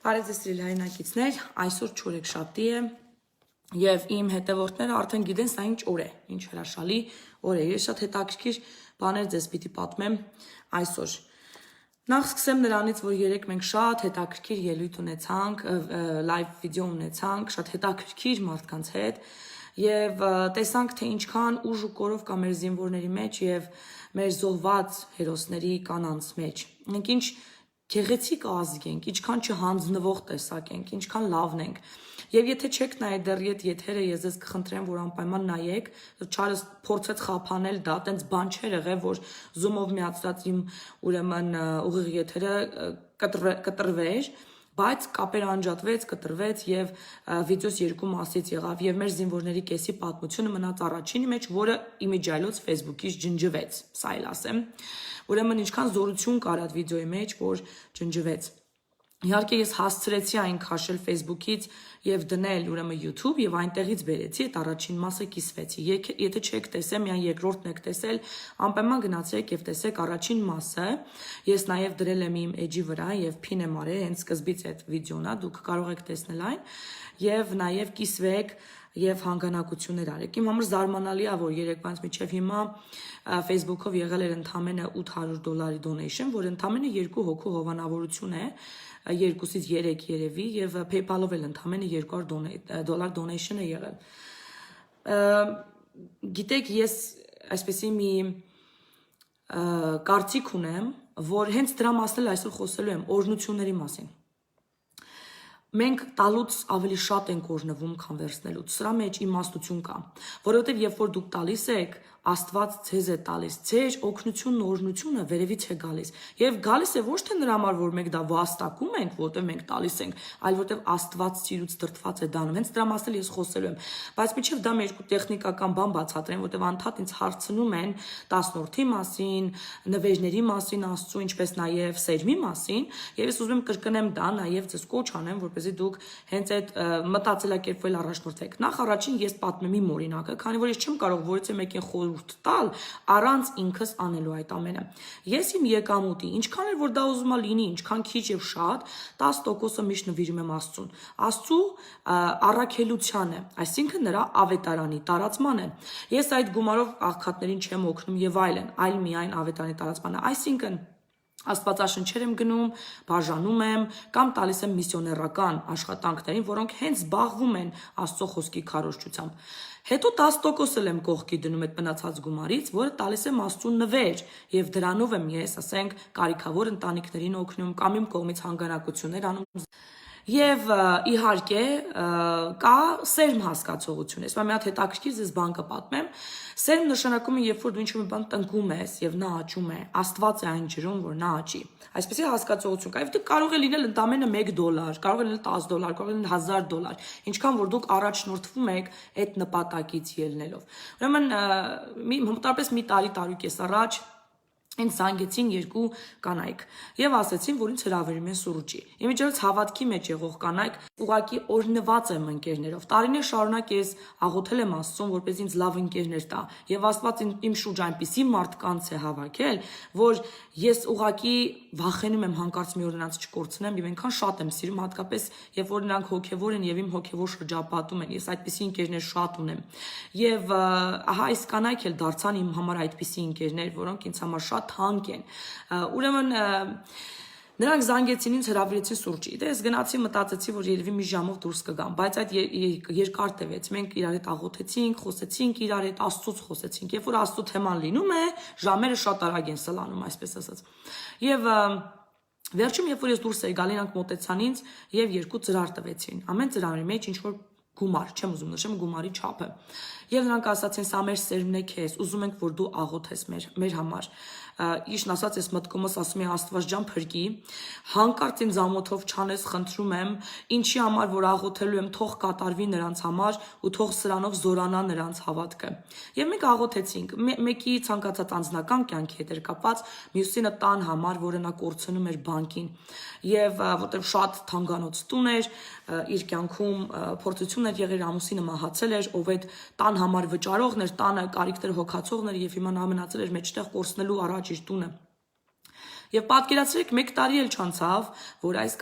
Բարև ձեզ սիրելի հայրենակիցներ, այսօր չորեքշաբթի է եւ իմ հետևորդները արդեն գիտեն սա ինչ օր է, ինչ հրաշալի օր է։ Ես շատ հետաքրքիր բաներ ձեզ պիտի պատմեմ այսօր։ Նախ սկսեմ նրանից, որ երեք մենք շատ հետաքրքիր ելույթ ունեցանք, լայվ վիդեո ունեցանք, շատ հետաքրքիր մարդկանց հետ եւ տեսանք, թե ինչքան ուժ ու կորով կա մեր զինվորների մեջ եւ մեր զոհված հերոսների կանանց մեջ։ Մենք ինչ գեղեցիկ ազգ ենք, ինչքան չհանձնվող տեսակ ենք, ինչքան լավն ենք։ Եվ եթե չեք նայել դեռ այդ եթերը, ես ձեզ կխնդրեմ, որ անպայման նայեք, Չարլզ փորձեց խափանել դա, տենց բան չէր եղել, որ Zoom-ով միացրած իմ ուրեմն ուղիղ եթերը կտրվեր, բայց կապերը անջատվեց, կտրվեց եւ վիդեոս երկու մասից եղավ եւ մեր զինվորների կեսի պատմությունը մնաց առաջինի մեջ, որը իմիջայլոց Facebook-ից ջնջվեց, սա էլ ասեմ։ Ուրեմն ինչքան զորություն կար այդ վիդեոյի մեջ, որ ջնջվեց։ Իհարկե ես հասցրեցի այն քաշել Facebook-ից եւ դնել ուրեմն YouTube եւ այնտեղից բերեցի այդ առաջին մասը կիսվեցի։ Եթե չեք տեսել, միայն երկրորդն եք տեսել, անպայման գնացեք եւ տեսեք առաջին մասը։ Ես նաեւ դրել եմ իմ էջի վրա եւ փին եմ արել հենց սկզբից այդ վիդեոն է, դուք կարող եք տեսնել այն եւ նաեւ կիսվեք եւ հանգանակություններ արեք։ Իմ համար զարմանալի է, որ երեկվանից մինչեւ հիմա Facebook-ով եղել էր ընդամենը $800 donation, որ ընդամենը 2 հոգու հովանավորություն է, 2-ից 3 երևի եւ PayPal-ով էլ ընդամենը $200 donation է եղել։ Գիտեք, ես այսպեսի մի կարծիք ունեմ, որ հենց դրա մասին էլ այսօր խոսելու եմ, օրհնությունների մասին։ Մենք տալուց ավելի շատ ենք օրհնվում, քան վերցնելուց։ Սրա մեջ իմաստություն կա, որովհետև երբ որ դուք տալիս եք, Աստված ձեզ է տալիս, ձեր օգնությունն ու օրհնությունը վերևից է գալիս։ Եվ գալիս է ոչ թե նրա համար, որ մենք դա վաստակում ենք, որտեղ մենք տալիս ենք, այլ որտեղ Աստված սիրուց դրդված է դանում։ Հենց դրա մասին ես խոսելու եմ։ Բայց մինչև դա մեր տեխնիկական բան բացատրեմ, որտեղ անդադ ինձ հարցնում են 10-րդի մասին, նվերների մասին, Աստծո, ինչպես նաև սերմի մասին, եւ ես ուզում եմ կրկնեմ դա, նաև ձեզ կոչ անեմ, որպեսզի դուք հենց այդ մտածելակերպով առաջնորդվեք։ Նախ առաջին ես պատմեմ իմ օրինակը, քանի որ ես չեմ կարող որևէ մեկին խորհուրդ տալ առանց ինքս անելու այդ ամենը։ Ես իմ եկամուտի, ինչքան էլ որ դա ուզում ա լինի, ինչքան քիչ եւ շատ, 10%-ը միշտ նվիրում եմ Աստծուն։ Աստծու առաքելությանը, այսինքն նրա ավետարանի տարածմանը։ Ես այդ գումարով աղքատներին չեմ օգնում եւ այլն, այլ միայն ավետարանի տարածմանը, այսինքն Աստվածաշնչեր եմ գնում, բաժանում եմ կամ տալիս եմ միսիոներական աշխատանքներին, որոնք հենց զբաղվում են Աստծո խոսքի քարոզչությամբ։ Հետո 10% էլ եմ կողքի դնում այդ մնացած գումարից, որը տալիս եմ Աստծուն նվեր, եւ դրանով եմ ես, ասենք, կարիքավոր ընտանիքներին օգնում կամ իմ կողմից հանգանակություններ անում։ Եվ իհարկե կա սերմ հասկացողություն։ Ես մի հատ հետաքրքիր ձեզ բան կպատմեմ։ Սերմ նշանակում է, երբ որ դու ինչ-որ բան տնկում ես եւ նա աճում է, Աստված է այն ջրում, որ նա աճի։ Այսպեսի հասկացողություն կա։ Եվ դա կարող է լինել ընդամենը $1, կարող է լինել $10, կարող է լինել $1000, ինչքան որ դուք առաջնորդվում եք այդ նպատակից ելնելով։ Ուրեմն մոտավորապես մի տարի-տարուկես առաջ ինձ զանգեցին երկու կանայք եւ ասացին, որ ինձ հրավիրում են սուրճի։ Իմիջիայլոց հավատքի մեջ եղող կանայք ուղակի օրհնված եմ ընկերներով։ Տարիներ շարունակ ես աղոթել եմ Աստծուն, որպես ինձ լավ ընկերներ տա։ Եվ Աստված իմ շուրջ այնպիսի մարդկանց է հավաքել, որ ես ուղակի վախենում եմ հանկարծ մի օր նրանց չկորցնեմ եւ այնքան շատ եմ սիրում, հատկապես երբ որ նրանք հոգեվոր են եւ իմ հոգեվոր շրջապատում են։ Ես այդպիսի ընկերներ շատ ունեմ։ Եվ ահա այս կանայք էլ դարձան իմ համար այդպիսի ընկերներ, որոնք ինձ համար շատ թանկ են։ Ուրեմն նրանք զանգեցին ինձ հրավիրեցին սուրճի։ Դե ես գնացի, մտածեցի, որ երևի մի ժամով դուրս կգամ, բայց այդ երկար տևեց։ Մենք իրար հետ աղոթեցինք, խոսեցինք իրար հետ, Աստծուց խոսեցինք։ Երբ որ Աստծո թեման լինում է, ժամերը շատ արագ են սլանում, այսպես ասած։ Եվ վերջում, երբ որ ես դուրս էի գալի, նրանք մոտեցան ինձ եւ երկու ծրար տվեցին։ Ամեն ծրարի մեջ ինչ որ գումար, չեմ ուզում նշեմ գումարի չափը։ Եվ նրանք ասացին, սա մեր սերմն է քեզ, ուզում ենք, որ դու աղոթես մեր համար։ Իշն ասած, ես մտքումս ասում եմ Աստված ջան փրկի, հանկարծ ինձ ամոթով չանես, խնդրում եմ, ինչի համար որ աղոթելու եմ, թող կատարվի նրանց համար ու թող սրանով զորանա նրանց հավատքը։ Եվ մենք աղոթեցինք, մեկի ցանկացած անձնական կյանքի հետ էր կապված, մյուսինը տան համար, որը նա կորցնում էր բանկին։ Եվ որտեղ շատ թանկանոց տուն էր, իր կյանքում փորձություն էր եղել, ամուսինը մահացել էր, ով այդ տան համար վճարողն էր, տանը կարիքներ հոգացողն էր եւ հիմա նա մնացել էր մեջտեղ կորցնելու առաջ իր տունը։ Եվ պատկերացրեք 1 տարի էլ չանցավ, որ այս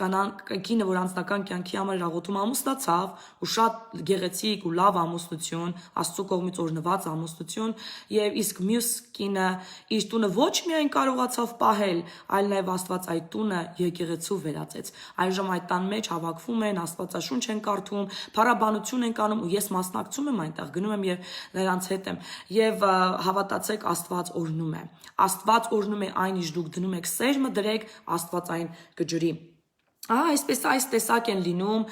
կինը, որ անձնական կյանքի համար աղոթում ամուսնացավ, ու շատ գեղեցիկ ու լավ ամուսնություն, Աստծո կողմից օրհնված ամուսնություն, եւ իսկ մյուս կինը իր տունը ոչ միայն կարողացավ պահել, այլ նաեւ Աստված այդ տունը եկեղեցու վերածեց։ Այժմ այդ տան մեջ հավաքվում են, Աստվածաշունչ են կարդում, փառաբանություն են անում, ու ես մասնակցում եմ այնտեղ, գնում եմ եւ նրանց հետ եմ, եւ հավատացեք, Աստված օրհնում է։ Աստված օրհնում է այն, ինչ դուք դնում եք սերմը դրեք, Աստված այն կջրի։ Այսպես այս տեսակ են լինում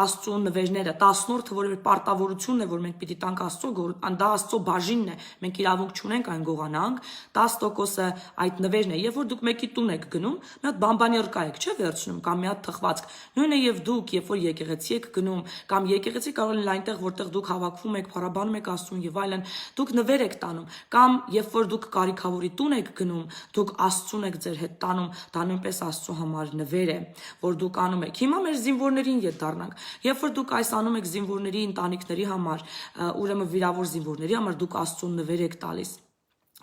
Աստծո նվերները, 10-րդը, որը պարտավորությունն է, որ մենք պիտի տանք Աստծո, դա Աստծո բաժինն է, մենք իրավունք չունենք այն գողանանք, 10%-ը այդ նվերն է, եւ որ դուք մեկի տուն եք գնում, մի հատ բամբանյորկա եք, չէ՞ վերցնում, կամ մի հատ թխվածք, նույնը եւ դուք, երբ որ եկեղեցի եք գնում, կամ եկեղեցի կարող է այնտեղ, որտեղ դուք հավաքվում եք, փառաբանում եք Աստծուն եւ այլն, դուք նվեր եք տանում, կամ երբ որ դուք կարիքավորի տուն եք գնում, դուք Աստծուն եք ձեր հետ տանում, դա նույնպես Աստծո համար նվեր է, որ դուք անում եք։ Հիմա մեր զինվորներին ետ դառնանք։ Երբ որ դուք այս անում եք զինվորների ընտանիքների համար, ուրեմն վիրավոր զինվորների համար դուք Աստծուն նվեր եք տալիս։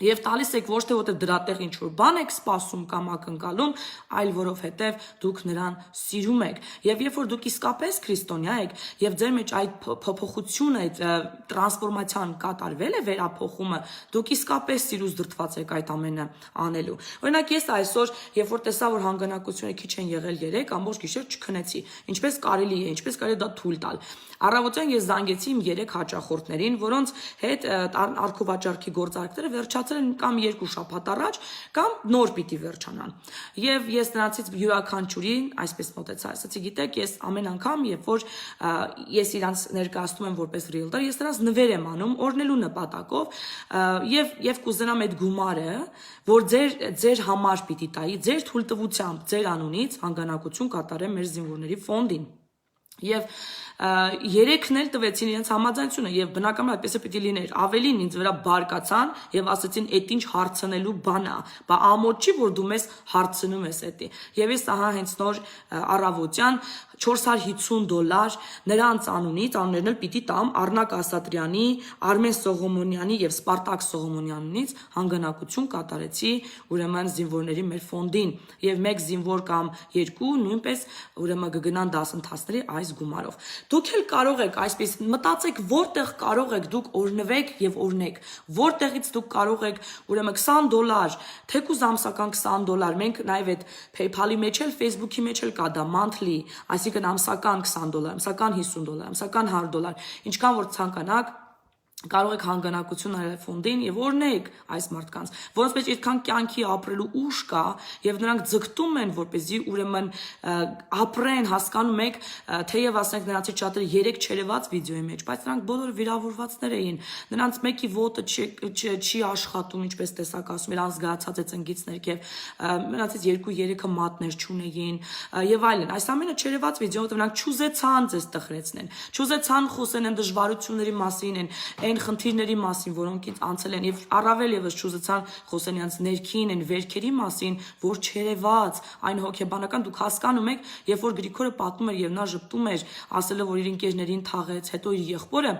Եվ տալիս եք ոչ թե որտեղ դրա տեղ ինչ որ բան եք սպասում կամ ակնկալում, այլ որովհետև դուք նրան սիրում եք։ Եվ երբ որ դուք իսկապես քրիստոնյա եք, եւ ձեր մեջ այդ փոփոխությունը, այդ տրանսֆորմացիան կատարվել է, վերափոխումը, դուք իսկապես սիրուց դրդված եք այդ ամենը անելու։ Օրինակ ես այսօր, երբ որ տեսա, որ հանգանակությունը քիչ են եղել 3, ամբողջ գիշեր չքնեցի։ Ինչպես կարելի է, ինչպես կարելի է դա թույլ տալ։ Առավոտյան ես զանգեցի իմ 3 հաճախորդներին, որոնց հետ արքովաճառքի գործարքները վերջացել են կամ 2 շաբաթ առաջ, կամ նոր պիտի վերջանան։ Եվ ես նրանցից յուրաքանչյուրին այսպես մոտեցա, ասացի, գիտեք, ես ամեն անգամ, երբ որ ես իրանց ներկայացնում եմ որպես realtor, ես նրանց նվեր եմ անում օրնելու նպատակով, եւ կուզենամ այդ գումարը, որ ձեր համար պիտի տայի, ձեր թույլտվությամբ, ձեր անունից հանգանակություն կատարեմ մեր զինվորների ֆոնդին։ Եվ 3-ն էլ տվեցին իրենց համաձայնությունը եւ բնականաբար այդպես է պիտի լիներ, ավելին ինձ վրա բարկացան եւ ասացին այդ ինչ հարցնելու բան է, բա ամոթ չի որ դու մեզ հարցնում ես էդի։ Եվ ես ահա հենց նոր առավոտյան $450 նրանց անունից, անուններն էլ պիտի տամ Առնակ Ասատրյանի, Արմեն Սողոմոնյանի եւ Սպարտակ Սողոմոնյանից հանգանակություն կատարեցի ուրեմն զինվորների մեր ֆոնդին եւ 1 զինվոր կամ 2 նույնպես ուրեմն կգնան դասընթացների այս գումարով։ Դուք էլ կարող եք այսպես մտածեք որտեղ կարող եք դուք օրնվեք եւ օրնեք, որտեղից դուք կարող եք ուրեմն $20, թեկուզ ամսական $20, մենք նաեւ այդ PayPal-ի մեջ էլ Facebook-ի մեջ էլ կա դա monthly, այսինքն ամսական $20, ամսական $50, ամսական $100, ինչքան որ ցանկանաք կարող եք հանգանակություն արել ֆոնդին եւ օրնեք այս մարդկանց, որոնց մեջ այդքան կյանքի ապրելու ուժ կա եւ նրանք ձգտում են, որպեսզի ուրեմն ապրեն, հասկանում եք, թեև ասենք նրանցից շատերը 3 չերևաց վիդեոյի մեջ, բայց նրանք բոլորը վիրավորվածներ էին, նրանց մեկի ոտը չի աշխատում, ինչպես տեսակ ասում, իրան զգացած է ծնգից ներքև, նրանցից 2-3-ը մատներ չունեին եւ այլն։ Այս ամենը չերևաց վիդեո, որտեղ նրանք չուզեցան ձեզ տխրեցնեն, չուզեցան խոսեն այն դժվարությունների մասին, այն խնդիրների մասին, որոնք ինձ անցել են եւ առավել եւս չուզեցան խոսեն իրենց ներքին այն վերքերի մասին, որ չերևաց, այն հոգեբանական դուք հասկանում եք, երբ որ Գրիգորը պատմում էր եւ նա ժպտում էր, ասելով որ իր ընկերներին թաղեց, հետո իր եղբորը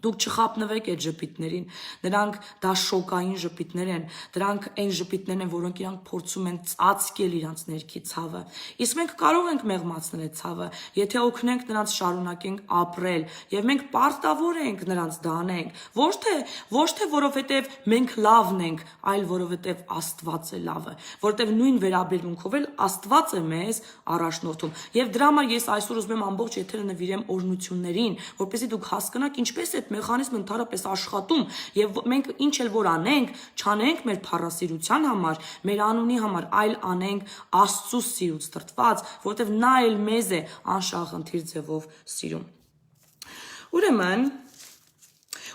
դուք չխապնվեք այդ ժպիտներին, նրանք դա շոկային ժպիտներ են, դրանք այն ժպիտներն են, որոնք իրանք փորձում են ծածկել իրանց ներքի ցավը։ Իսկ մենք կարող ենք մեղմացնել այդ ցավը, եթե օգնենք նրանց շարունակենք ապրել, եւ մենք պարտավոր ենք նրանց դա անենք, ոչ թե որովհետեւ մենք լավն ենք, այլ որովհետեւ Աստված է լավը, որովհետեւ նույն վերաբերմունքով էլ Աստված է մեզ առաջնորդում։ Եվ դրա համար ես այսօր ուզում եմ ամբողջ եթերը նվիրեմ օրհնություններին, որպեսզի դուք հասկանաք ինչպես է մեխանիզմը ընդհանրապես աշխատում եւ մենք ինչ էլ որ անենք, չանենք մեր փառասիրության համար, մեր անունի համար, այլ անենք Աստծո սիրուց դրդված, որովհետեւ նա էլ մեզ է անշահախնդիր ձևով սիրում։ Ուրեմն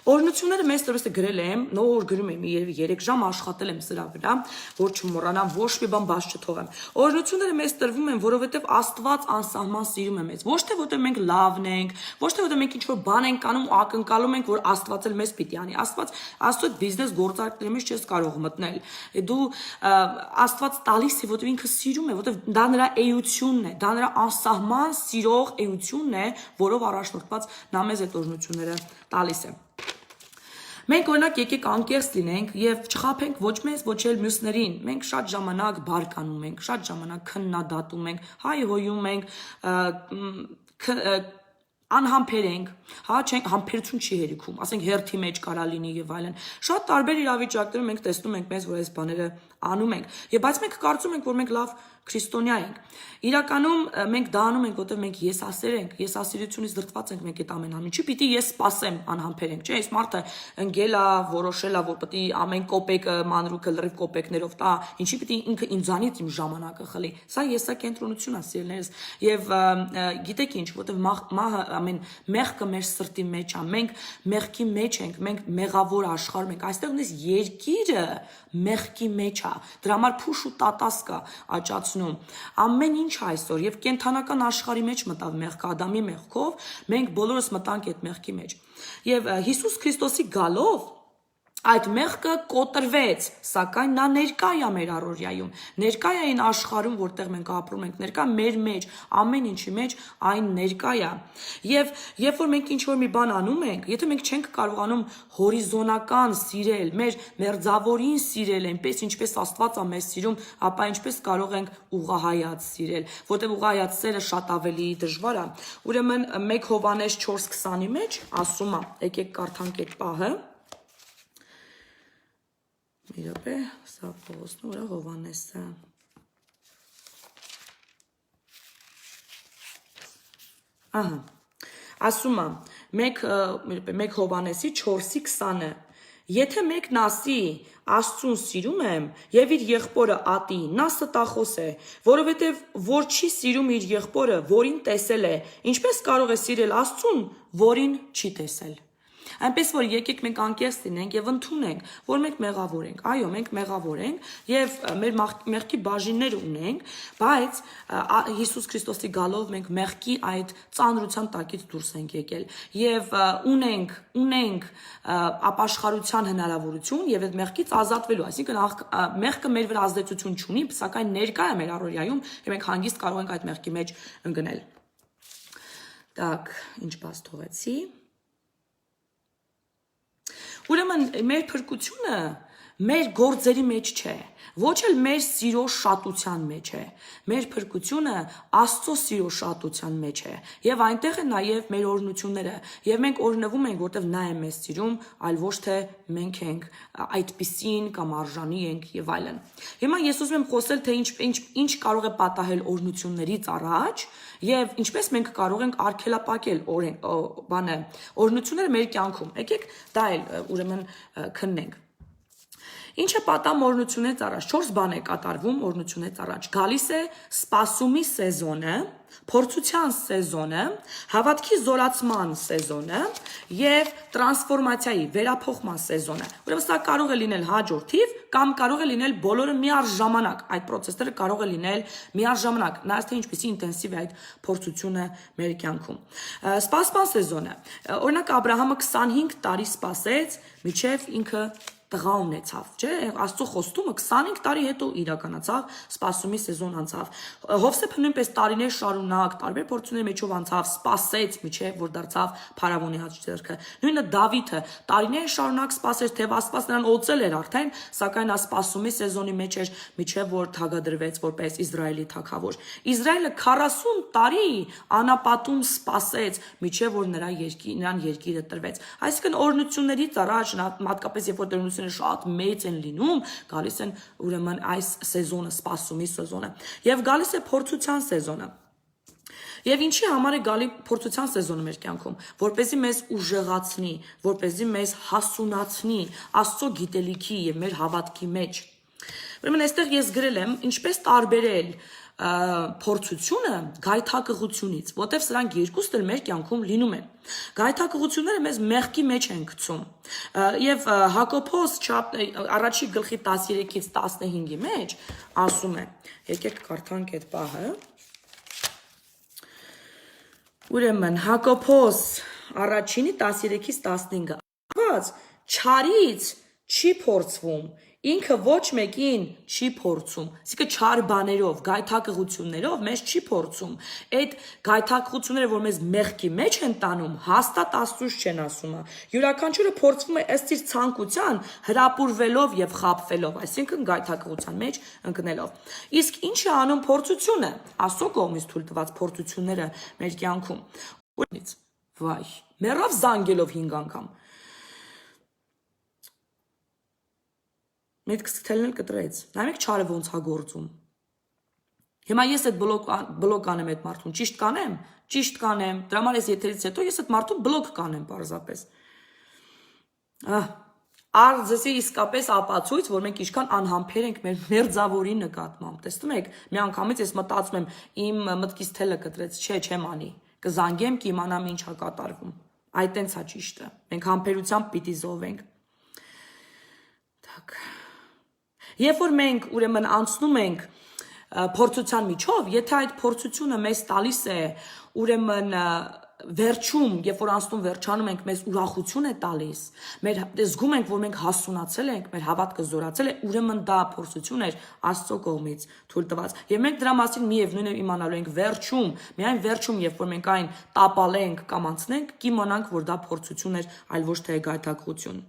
օրհնությունները մեծ տվեսը գրել եմ, նոր գրում եմ, երևի 3 ժամ աշխատել եմ սրա վրա, որ չմոռանամ, ոչ մի բան բաց չթողեմ։ Օրհնությունները մեզ տրվում են, որովհետև Աստված անսահման սիրում է մեզ։ Ոչ թե որտեղ մենք լավն ենք, ոչ թե որտեղ մենք ինչ-որ բան ենք անում ու ակնկալում ենք, որ Աստված էլ մեզ պիտի անի։ Աստծո բիզնես գործարքների մեջ չես կարող մտնել։ Դու Աստված տալիս է, որտեղ ինքը սիրում է, որտեղ դա նրա էությունն է, դա նրա անսահման սիրող էությունն է, որով առաջնորդված նա մեզ այդ օրհնությունները տալիս է։ Մենք օրինակ եկեք անկեղծ լինենք եւ չխաբենք ոչ մեզ, ոչ էլ մյուսներին։ Մենք շատ ժամանակ բարկանում ենք, շատ ժամանակ քննադատում ենք, հայհոյում ենք, անհամբեր ենք, հա, չենք համբերություն չի հերիքում, ասենք հերթի մեջ կարա լինի եւ այլն։ Շատ տարբեր իրավիճակներում մենք տեսնում ենք մեզ, որ այս բաները անում ենք։ Եվ բայց մենք կարծում ենք, որ մենք լավ քրիստոնյա ենք։ Իրականում մենք դա անում ենք, որովհետև մենք եսասեր ենք, եսասիրությունից դրդված ենք մենք այդ ամեն ամեն։ Չի պիտի ես սпасեմ անհամբեր ենք, չէ՞, այս մարդը ընկել է, որոշել է, որ պետք է ամեն կոպեկը մանրուքը լրիվ կոպեկներով տա, ինչի պիտի ինքը ինձանից իմ ժամանակը խլի։ Սա եսակենտրոնություն է, սիրելիներս։ Եվ գիտեք ինչ, որովհետև մահը ամեն մեղքը մեր սրտի մեջ է, մենք մեղքի մեջ ենք, մենք մեղավոր աշխարհում ենք, այստեղ նույնիսկ երկիրը մեղքի մեջ է, դրա համար փուշ ու տատաս կա աճացնում, ամեն ինչ այսօր եւ կենթանական աշխարհի մեջ մտավ մեղքը Ադամի մեղքով, մենք բոլորս մտանք այդ մեղքի մեջ եւ Հիսուս Քրիստոսի գալով այդ մեղքը կոտրվեց, սակայն նա ներկա է մեր առօրյայում, ներկա է այն աշխարհում, որտեղ մենք ապրում ենք, ներկա մեր մեջ, ամեն ինչի մեջ այն ներկա է։ Եվ երբ որ մենք ինչ-որ մի բան անում ենք, եթե մենք չենք կարողանում հորիզոնական սիրել, մեր մերձավորին սիրել, այնպես ինչպես Աստված է մեզ սիրում, ապա ինչպես կարող ենք ուղղահայաց սիրել, որտեղ ուղղահայաց սերը շատ ավելի դժվար է։ Ուրեմն 1 Հովհաննես 4:20-ի մեջ ասում է, եկեք կարդանք այդ պահը։ Իրոպե, սա Պողոսն ուրա Հովհաննեսը։ Ահա, ասում է 1 Հովհաննեսի 4:20-ը, եթե մեկն ասի Աստծուն սիրում եմ եւ իր եղբորը ատի, նա ստախոս է, որովհետեւ որ չի սիրում իր եղբորը, որին տեսել է, ինչպես կարող է սիրել Աստծուն, որին չի տեսել։ Այնպես որ եկեք մենք անկեղծ լինենք եւ ընդունենք, որ մենք մեղավոր ենք։ Այո, մենք մեղավոր ենք եւ մեր մեղքի բաժիններ ունենք, բայց Հիսուս Քրիստոսի գալով մենք մեղքի այդ ծանրության տակից դուրս ենք եկել եւ ունենք ապաշխարության հնարավորություն եւ այդ մեղքից ազատվելու, այսինքն մեղքը մեր վրա ազդեցություն չունի, սակայն ներկա է մեր առօրյայում եւ մենք հանգիստ կարող ենք այդ մեղքի մեջ ընկնել։ Так, ինչ բաց թողեցի։ Ուրեմն մեր փրկությունը մեր գործերի մեջ չէ, ոչ էլ մեր սիրո շատության մեջ է, մեր փրկությունը Աստծո սիրո շատության մեջ է, եւ այնտեղ է նաեւ մեր օրհնությունները, եւ մենք օրհնվում ենք, որտեղ նա է մեզ սիրում, այլ ոչ թե մենք ենք այդպիսին կամ արժանի ենք եւ այլն։ Հիմա ես ուզում եմ խոսել, թե ինչ կարող է պատահել օրհնություններից առաջ, եւ ինչպես մենք կարող ենք արգելապակել օրհնությունները մեր կյանքում։ Եկեք դա էլ ուրեմն քննենք։ Ինչ է պատահում օրհնությունից առաջ։ 4 բան է կատարվում օրհնությունից առաջ։ Գալիս է սպասումի սեզոնը, փորձության սեզոնը, հավատքի զորացման սեզոնը եւ տրանսֆորմացիայի վերափոխման սեզոնը։ Ուրեմն սա կարող է լինել հաջորդիվ կամ կարող է լինել բոլորը միառժամանակ։ Այդ process-ները կարող է լինել միառժամանակ։ Նայած թե ինչպեսի ինտենսիվ է այդ փորձությունը մեր կյանքում։ Սպասման սեզոնը։ Օրինակ Աբրահամը 25 տարի սպասեց, մինչև ինքը տղա ունեցավ, չէ՞, Աստծո խոստումը 25 տարի հետո իրականացավ, սպասումի սեզոն անցավ։ Հովսեփը նույնպես տարիներ շարունակ տարբեր փորձությունների մեջով անցավ, սպասեց, մինչև որ դարձավ փարավոնի ձեռքը։ Նույնը Դավիթը տարիներ շարունակ սպասեց, թե Աստված նրան օծել էր արդեն, սակայն նա սպասումի սեզոնի մեջ էր, մինչև որ թագադրվեց որպես Իսրայելի թագավոր։ Իսրայելը 40 տարի անապատում սպասեց, մինչև որ նրան երկիրը տրվեց։ Այսինքն օրհնություններից առաջ, հատկապես երբ որ շատ մեծ են լինում, գալիս են ուրեմն այս սեզոնը, սպասումի սեզոնը, եւ գալիս է փորձության սեզոնը։ Եվ ինչի համար է գալի փորձության սեզոնը մեր կյանքում, որպեսզի մեզ ուժեղացնի, որպեսզի մեզ հասունացնի Աստծո գիտելիքի եւ մեր հավատքի մեջ։ Ուրեմն այստեղ ես գրել եմ ինչպես տարբերել փորձությունը գայթակղությունից, որտեղ սրանք երկուսն էլ մեր կյանքում լինում են։ Գայթակղությունները մեզ մեղքի մեջ են գցում։ Եվ Հակոբոս առաջի գլխի 13-ից 15-ի մեջ ասում է, եկեք կարդանք այդ պահը։ Ուրեմն Հակոբոս առաջինի 13-ից 15-ը, Աստված չարից չի փորձվում, Ինքը ոչ մեկին չի փորձում, իսկ չար բաներով, գայթակղություններով մեզ չի փորձում։ Այդ գայթակղությունները, որ մեզ մեղքի մեջ են տանում, հաստատ Աստծուց չեն ասում։ Յուրաքանչյուրը փորձվում է ըստ իր ցանկության, հրապուրվելով եւ խաբվելով, այսինքն գայթակղության մեջ ընկնելով։ Իսկ ինչ է անում փորձությունը, Աստծո կողմից թույլ տված փորձությունները մեր կյանքում։ Ուրից, վայ, մեռավ զանգելով 5 անգամ։ Միտքս թելնել կտրեց։ Նայեք չարը ոնց հա գործում։ Հիմա ես այդ բլոկ կանեմ այդ մարդուն, ճիշտ կանեմ, դրա համար ես եթերից հետո ես այդ մարդուն բլոկ կանեմ պարզապես։ Արձեսի իսկապես ապացույց, որ մենք ինչքան անհամբեր ենք մեր մերձավորի նկատմամբ։ Տեսնում եք, մի անգամից ես մտածում եմ, իմ մտքից թելը կտրեց, չեմ անի։ Կզանգեմ, կիմանամ ինչ է կատարվում։ Այդ տենց է ճիշտը։ Մենք համբերությամբ պիտի զոհվենք։ Так Երբ որ մենք ուրեմն անցնում ենք փորձության միջով, եթե այդ փորձությունը մեզ տալիս է ուրեմն վերջում, երբ որ անցնում վերջանում ենք, մեզ ուրախություն է տալիս, մեր զգում ենք, որ մենք հասունացել ենք, մեր հավատքը զորացել է, ուրեմն դա փորձություն էր Աստծո կողմից թույլ տված։ Եվ մենք դրա մասին միևնույն է իմանալու ենք վերջում, միայն վերջում, երբ որ մենք այն տապալենք կամ անցնենք, կիմանանք, որ դա փորձություն էր, այլ ոչ թե գայթակղություն։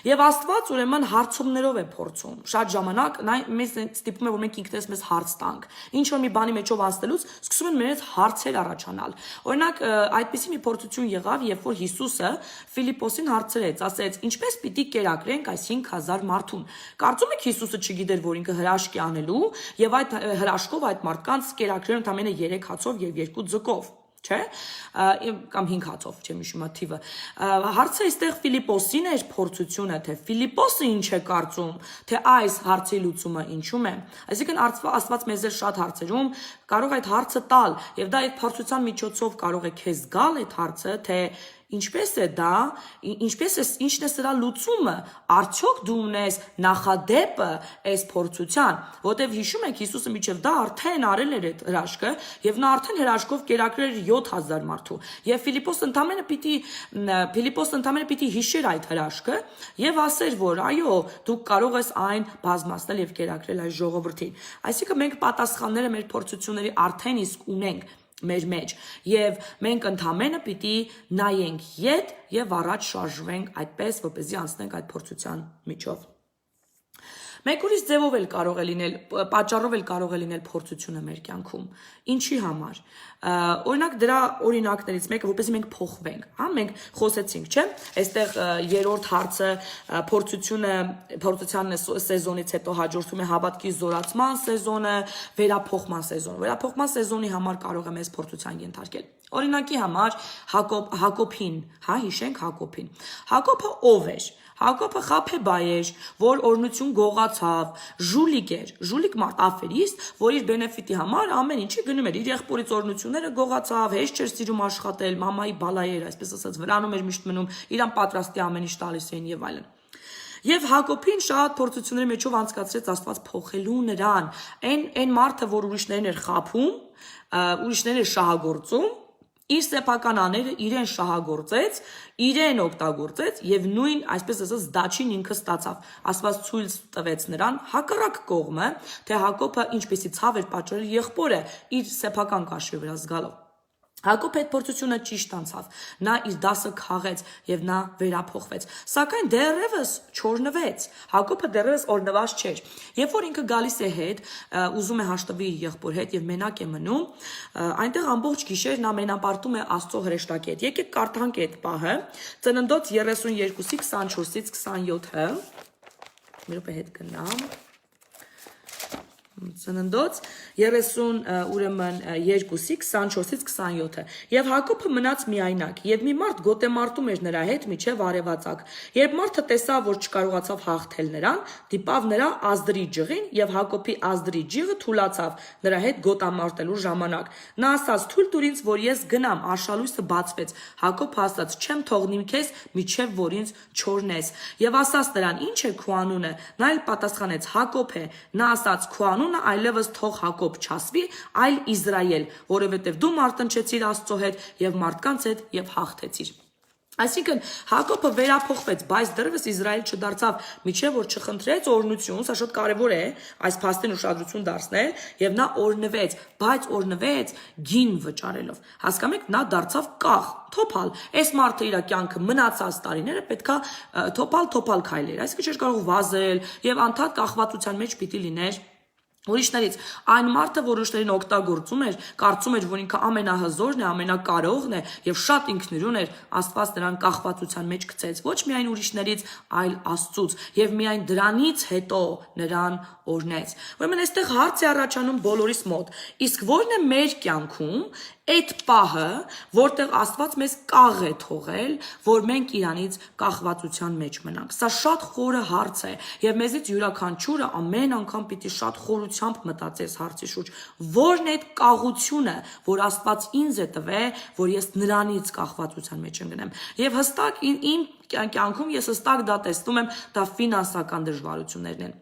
Եվ Աստված ուրեմն հարցումներով է փորձում։ Շատ ժամանակ մեզ ստիպում է, որ մենք ինքներս մեզ հարց տանք։ Ինչ որ մի բանի մեջով անցնելուց սկսում են մեզ հարցեր առաջանալ։ Օրինակ, այդպիսի մի փորձություն եղավ, երբ որ Հիսուսը Ֆիլիպոսին հարցրեց, ասեց. «Ինչպես պիտի կերակրենք այս 5000 մարդուն»։ Կարծում եք Հիսուսը չգիտեր, որ ինքը հրաշք է անելու, եւ այդ հրաշքով այդ մարդկանց կերակրել ընդամենը 3 հացով եւ 2 ձկով։ Չէ, կամ 5 հացով, չեմ հիշում թիվը։ Հարցը այստեղ Ֆիլիպոսին էր փորձությունը, թե Ֆիլիպոսը ինչ է կարծում, թե այս հարցի լուծումը ինչում է։ Այսինքն Աստված մեզ շատ հարցերում կարող է այդ հարցը տալ, եւ դա այդ փորձության միջոցով կարող է քեզ գալ այդ հարցը, թե ինչպես է դա, ինչն է սրա լուծումը, արդյոք դու ունես նախադեպը այս փորձության, որտեվ հիշում եք Հիսուսը միջև դա արդեն արել էր այդ հրաշքը, եւ նա արդեն հրաշքով կերակրել էր 7000 մարդու, եւ Ֆիլիպոսը ընդամենը պիտի հիշեր այդ հրաշքը եւ ասեր, որ այո, դու կարող ես այն բազմացնել եւ կերակրել այս ժողովրդին։ Այսինքն մենք պատասխանները մեր փորձությունների արդեն իսկ ունենք մեր մեջ եւ մենք ընդամենը պիտի նայենք ետ եւ առաջ շարժվենք այդպես, որպեսզի անցնենք այդ փորձության միջով։ Մեկ ուրիշ ձևով էլ կարող է լինել, պատճառով էլ կարող է լինել փորձությունը մեր կյանքում։ Ինչի համար։ Օրինակ դրա օրինակներից մեկը, որպեսզի մենք փոխվենք, հա, մենք խոսեցինք, չէ՞։ Այստեղ երրորդ հարցը փորձության սեզոնից հետո հաջորդում է հավատքի զորացման սեզոնը, վերափոխման սեզոնը։ Վերափոխման սեզոնի համար կարող է մեզ փորձության ենթարկել։ Օրինակի համար Հակոբին, հա, հիշենք Հակոբին։ Հակոբը ով էր։ Հակոբը խաբեբայ էր, որ օրնություն գողացավ, ժուլիկ էր, ժուլիկ մարդ աֆերիստ, որ իր բենեֆիտի համար ամեն ինչի գնում էր, իր եղբորից օրնությունները գողացավ, հեշտ չէր սիրում աշխատել, մամայի բալայ էր, այսպես ասած, վրանում էր միշտ մնում, իրան պատրաստի ամեն ինչ տալիս էին եւ այլն։ Եվ Հակոբին շատ փորձությունների մեջով անցկացրեց Աստված փոխելու նրան, այն մարդը, որ ուրիշներին էր խաբում, ուրիշներին էր շահագործում, իր սեփական աները իրեն շահագործեց, իրեն օգտագործեց եւ նույն, այսպես ասած, դաչին ինքը ստացավ։ Աստված ցույց տվեց նրան հակառակ կողմը, թե Հակոբը ինչպեսի ցավ էր պատճառել եղբորը իր սեփական կաշվի վրա զգալով։ Հակոբը այդ փորձությունը ճիշտ անցավ, նա իր դասը քաղեց եւ նա վերափոխվեց, սակայն դեռևս չօրնվեց, Հակոբը դեռևս օրնված չէր, երբ որ ինքը գալիս է հետ, ուզում է հաշտվի իր եղբոր հետ եւ մենակ է մնում, այնտեղ ամբողջ գիշեր նա մենապարտում է Աստծո հրեշտակի հետ, եկեք կարդանք այդ պահը, Ծննդոց 32-ի 24-ից 27-ը, մի րոպե հետ գնամ, Ծննդոց 30 ուրեմն 2-ի 24-ից 27-ը եւ Հակոբը մնաց միայնակ եւ մի մարդ գոտեմարտում էր նրա հետ միջև արևածագ երբ մարդը տեսավ որ չկարողացավ հաղթել նրան դիպավ նրա ազդրի ջղին եւ Հակոբի ազդրի ջիղը թուլացավ նրա հետ գոտամարտելու ժամանակ նա ասաց թույլ տուր ինձ որ ես գնամ արշալույսը բացվեց Հակոբը ասաց չեմ թողնիմ քեզ միջև որ ինձ չորնես եւ ասաց նրան ինչ է քո անունը նա էլ պատասխանեց Հակոբ է նա ասաց քո անունը այլևս թող Հակոբ չասվի, այլ Իսրայել, որովհետև դու մարտնչեցիր Աստծո հետ եւ մարդկանց հետ եւ հաղթեցիր։ Այսինքն Հակոբը վերափոխվեց, բայց դեռևս Իսրայել չդարձավ, միջև որ չխնդրեց օրհնություն, սա շատ կարևոր է այս փաստին ուշադրություն դարձնել, եւ նա օրհնվեց, բայց օրհնվեց գին վճարելով։ Հասկանում եք, նա դարձավ կաղ, թոփալ։ Այս մարդը իր կյանքը մնացած տարիները պետքա թոփալ քայլեր, այսինքն չէր կարող վազել եւ անդադ կախվածության մեջ պիտի լիներ ուրիշներից այն մարդը, որ ուրիշներին օգտագործում էր, կարծում էր, որ ինքը ամենահզորն է, ամենակարողն է եւ շատ ինքնուրույն էր, Աստված նրան կախվածության մեջ գցեց, ոչ միայն ուրիշներից, այլ Աստծուց եւ միայն դրանից հետո նրան օրհնեց։ Ուրեմն այստեղ հարց է առաջանում բոլորիս մոտ. իսկ ո՞րն է մեր կյանքում այդ պահը, որտեղ Աստված մեզ կաղ է թողել, որ մենք իրանից կախվածության մեջ մնանք։ Սա շատ խորը հարց է եւ մեզից յուրաքանչյուրը ամեն անգամ պիտի շատ խորությամբ մտածես հարցի շուրջ։ Ո՞րն է այդ կաղությունը, որ Աստված ինձ է տվել, որ ես նրանից կախվածության մեջ ընկնեմ։ Եվ հստակ իմ կյանքում ես հստակ դա տեսնում եմ, դա ֆինանսական դժվարություններն են։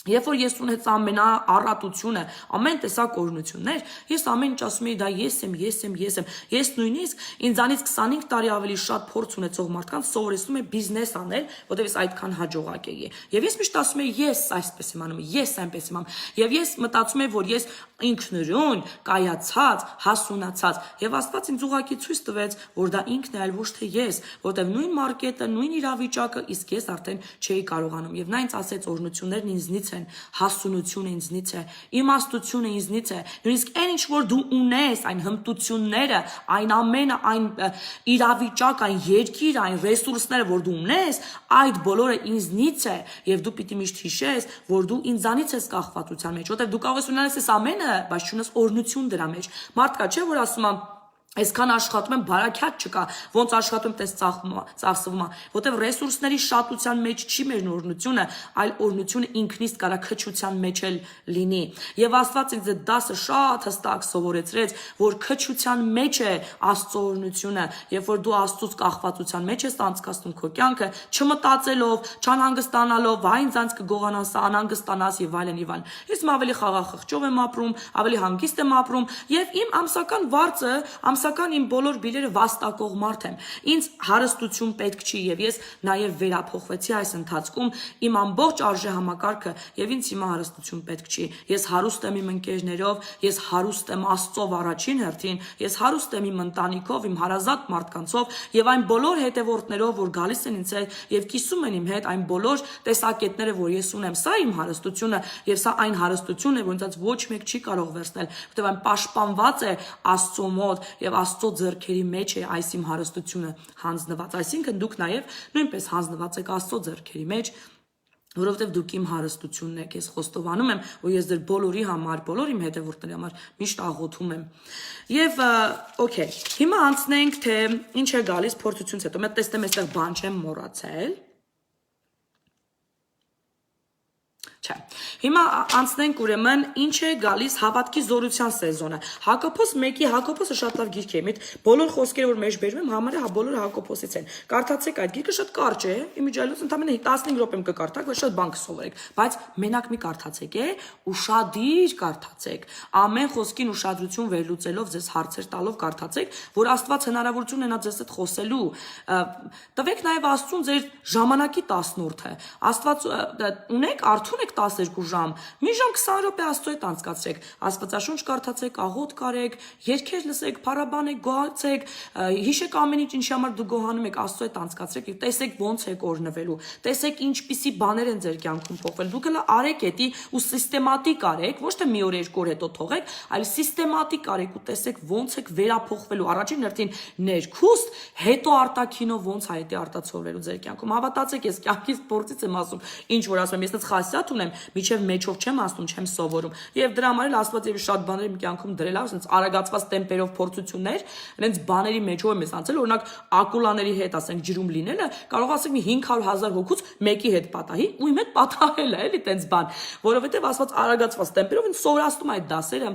Երբ որ ես ունեցա ամենաառատությունը, ամեն տեսակ օրհնություններ, ես ամեն ինչ ասում էի, դա ես եմ։ Ես նույնիսկ ինձանից 25 տարի ավելի շատ փորձ ունեցող մարդկանց սովորեցնում եմ բիզնես անել, որտեղ ես այդքան հաջողակ էի։ Եվ ես միշտ ասում էի, ես այսպես եմ անում, ես այնպես եմ անում։ Եվ ես մտածում եմ, որ ես ինքնուրույն, կայացած, հասունացած, եւ Աստված ինձ ուղղակի ցույց տվեց, որ դա ինքն է, այլ ոչ թե ես, որտեղ նույն մարկետը, նույն իրավիճակը, իսկ ես արդեն չէի կարողանում։ Եվ նա ինձ ասեց, օրհնություններն ինձնից են, հասունությունը ինձնից է, իմաստությունը ինձնից է, նույնիսկ այն ինչ որ դու ունես, այն հմտությունները, այն ամենը, այն իրավիճակ, այն երկիր, այն ռեսուրսները, որ դու ունես, այդ բոլորը ինձնից է, եւ դու պիտի միշտ հիշես, որ դու ինձանից ես կախվածության մեջ, որտեղ դու կարող ես ունենալ այս ամենը, բայց չունես օրհնություն դրա մեջ։ Մարդկա չէ, որ ասում է այսքան աշխատում եմ, բարաքյատ չկա, ոնց աշխատում տես ծախսվում է, որտեղ ռեսուրսների շատության մեջ չի մեր օրհնությունը, այլ օրհնությունը ինքնից կարա քչության մեջ էլ լինի։ Եվ Աստված ինձ այդ դասը շատ հստակ սովորեցրեց, որ քչության մեջ է Աստծո օրհնությունը, երբ որ դու Աստծուց կախվածության մեջ ես անցկացնում քո կյանքը, չմտածելով, չանհանգստանալով, վայ ինձ կգողանան, սա անհանգստանաս եւ այլն եւ այլն։ Ես ավելի խաղաղախղճով եմ ապրում, ավելի հանգիստ եմ ապրում եւ իմ ամսական վարձը ամսական իմ բոլոր բիլերը վաստակող մարդ եմ։ Ինձ հարստություն պետք չի եւ ես նաեւ վերափոխվեցի այս ընթացքում իմ ամբողջ արժե համակարգը եւ ինձ հիմա հարստություն պետք չի։ Ես հարուստ եմ իմ ընկերներով, ես հարուստ եմ Աստծով առաջին հերթին, ես հարուստ եմ իմ ընտանիքով, իմ հարազատ մարդկանցով եւ այն բոլոր հետևորդներով, որ գալիս են ինձ հետ եւ կիսում են իմ հետ այն բոլոր տեսակետները, որ ես ունեմ։ Սա իմ հարստությունը եւ սա այն հարստությունն է, որից ոչ մեկ չի կարող վերցնել, որտեղ այն պաշտպանված է Աստծո մոտ եւ Աստծո ձեռքերի մեջ է այս իմ հարստությունը հանձնված, այսինքն դուք նաեւ նույնպես հանձնված եք Աստծո ձեռքերի մեջ, որովհետեւ դուք իմ հարստությունն եք, ես խոստովանում եմ, որ ես դեռ բոլորի համար, բոլոր իմ հետևորդների համար միշտ աղոթում եմ։ Եվ օքեյ, հիմա անցնենք թե ինչ է գալիս փորձությունից հետո։ Մենք տեսնեմ այստեղ բան չեմ մոռացել։ Չէ։ Հիմա անցնենք ուրեմն ինչ է գալիս հավատքի զորության սեզոնը։ Հակոբոս 1-ի Հակոբոսը շատ լավ գիրք է, իմ բոլոր խոսքերը որ մեջ բերում եմ, համարը բոլորը Հակոբոսից են։ Կարդացեք այդ գիրքը, շատ կարճ է, իմիջիայլոց ընդամենը 15 րոպե կկարդաք, բայց շատ բան կսովորեք, բայց մենակ մի կարդացեք, ուշադիր կարդացեք։ Ամեն խոսքին ուշադրություն վերլուծելով, ձեզ հարցեր տալով կարդացեք, որ Աստված հնարավորություն ունենա ձեզ հետ խոսելու։ Տվեք նաև Աստծուն ձեր ժամանակի 10-րդը։ Աստված ունեք, արթուն եք 12 ժամ, մի ժամ 20 րոպե Աստծո հետ անցկացրեք, Աստվածաշունչ կարդացեք, աղոթ կարեք, երգեր լսեք, փառաբանեք, գոհացեք, հիշեք ամեն ինչ, ինչի համար դու գոհանում եք, Աստծո հետ անցկացրեք եւ տեսեք ոնց եք օրհնվելու, տեսեք ինչպիսի բաներ են ձեր կյանքում փոխվել, դուք հələ արեք էդի ու սիստեմատիկ արեք, ոչ թե մի օր երկու օր հետո թողեք, այլ սիստեմատիկ արեք ու տեսեք ոնց եք վերափոխվելու, առաջին հերթին ներքուստ, հետո արտաքինով ոնց է դա արտացոլվելու ձեր կյանքում։ Հավատացեք, ես կյանքից փորձից եմ ասում, ինչ որ ասում եմ, ես այդպես խասյատ ունեմ, միջև մեջով չեմ ասում, չեմ սովորում։ Եվ դրա համար էլ Աստված եւ շատ բաներ իմ կյանքում դրել է, ասենց արագացված տեմպերով փորձություններ, այնց բաների մեջով եմ անցել, օրինակ ակուլաների հետ, ասենք, ջրում լինելը, կարող ասենք մի 500,000 հոգուց մեկի հետ պատահի, ու իմ հետ պատահել է, էլի տենց բան, որովհետեւ Աստված արագացված տեմպերով ինձ սովորացնում այդ դասերը,